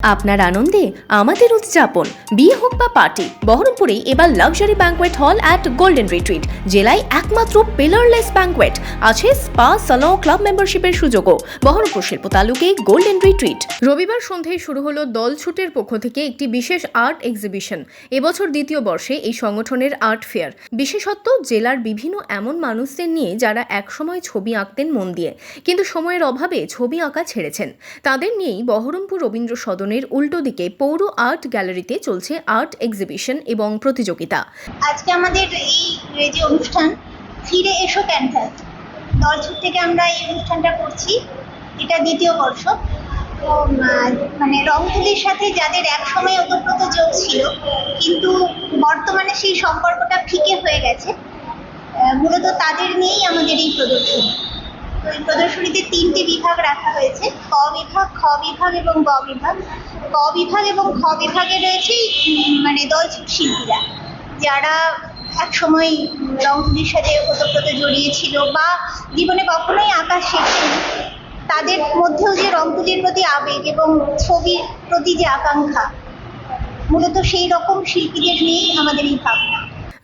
আপনার আনন্দে আমাদের উদযাপন। বিয়ে হোক বা পার্টি, বহরমপুরে এবার luxury banquet hall at golden retreat. জেলায় একমাত্র পিলারলেস ব্যাঙ্কোয়েট, আছে স্পা, সালন, ক্লাব মেম্বারশিপের সুযোগও। বহরমপুর শিল্প তালুকে গোল্ডেন রিট্রিট। রবিবার সন্ধ্যায় শুরু হলো দলছুটের পক্ষ থেকে একটি বিশেষ আর্ট এক্সিবিশন। এবছর দ্বিতীয় বর্ষে এই সংগঠনের আর্ট ফেয়ার। বিশেষত্ব, জেলার বিভিন্ন এমন মানুষদের নিয়ে যারা একসময় ছবি আঁকতেন মন দিয়ে, কিন্তু সময়ের অভাবে ছবি আঁকা ছেড়েছেন। তাদের নিয়েই বহরমপুর রবীন্দ্র সদনের উল্টো দিকে পৌর আর্ট গ্যালারিতে চলছে আর্ট এক্সিবিশন এবং প্রতিযোগিতা। আজকে আমাদের এই যে অনুষ্ঠান, ফিরে এসো ক্যানভাস, দলছুট থেকে আমরা এই অনুষ্ঠানটা করছি। এটা দ্বিতীয় বর্ষ। তো মানে রংতুলির সাথে যাদের একসময় ওতপ্রোত যোগ ছিল, কিন্তু বর্তমানে সেই সম্পর্কটা ফিকে হয়ে গেছে, মূলত তাদের নিয়েই আমাদের এই প্রদর্শনী। তো এই প্রদর্শনীতে 3টে বিভাগ রাখা হয়েছে: ক বিভাগ, খ বিভাগ এবং গ বিভাগ। ক বিভাগ এবং খ বিভাগে রয়েছে মানে দলছুট শিল্পীরা, যারা এক সময় রংতুলির সাথে ওতপ্রোত জড়িয়ে ছিল বা জীবনে কখনোই আঁকা শেখেনি। তাদের মধ্যেও যে রংতুলির প্রতি আবেগ এবং ছবির প্রতি যে আকাঙ্ক্ষা, মূলত সেই রকম শিল্পীদের নিয়েই আমাদের এই ভাবনা।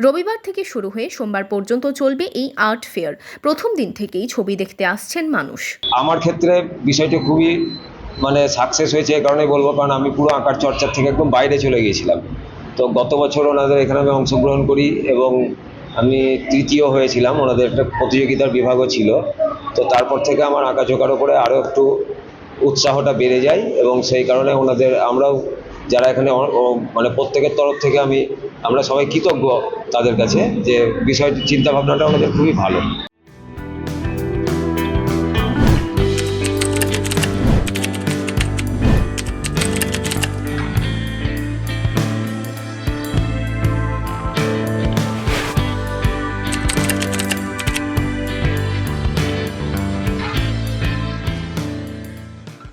রবিবার থেকে শুরু হয়ে সোমবার পর্যন্ত চলবে এই আর্ট ফেয়ার। প্রথম দিন থেকেই ছবি দেখতে আসছেন মানুষ। আমার ক্ষেত্রে বিষয়টি খুবই সাকসেস হয়েছে, এই কারণেই বলবো, কারণ আমি পুরো আঁকার চর্চার থেকে একদম বাইরে চলে গিয়েছিলাম। তো গত বছর ওনাদের এখানে আমি অংশগ্রহণ করি এবং আমি তৃতীয় হয়েছিলাম। ওনাদের একটা প্রতিযোগিতার বিভাগও ছিল। তো তারপর থেকে আমার আঁকাঝোঁকার ওপরে আরও একটু উৎসাহটা বেড়ে যায় এবং সেই কারণে আমরাও যারা এখানে প্রত্যেকের তরফ থেকে আমরা সবাই কৃতজ্ঞ তাদের কাছে, যে বিষয়টি চিন্তাভাবনাটা ওনাদের খুবই ভালো।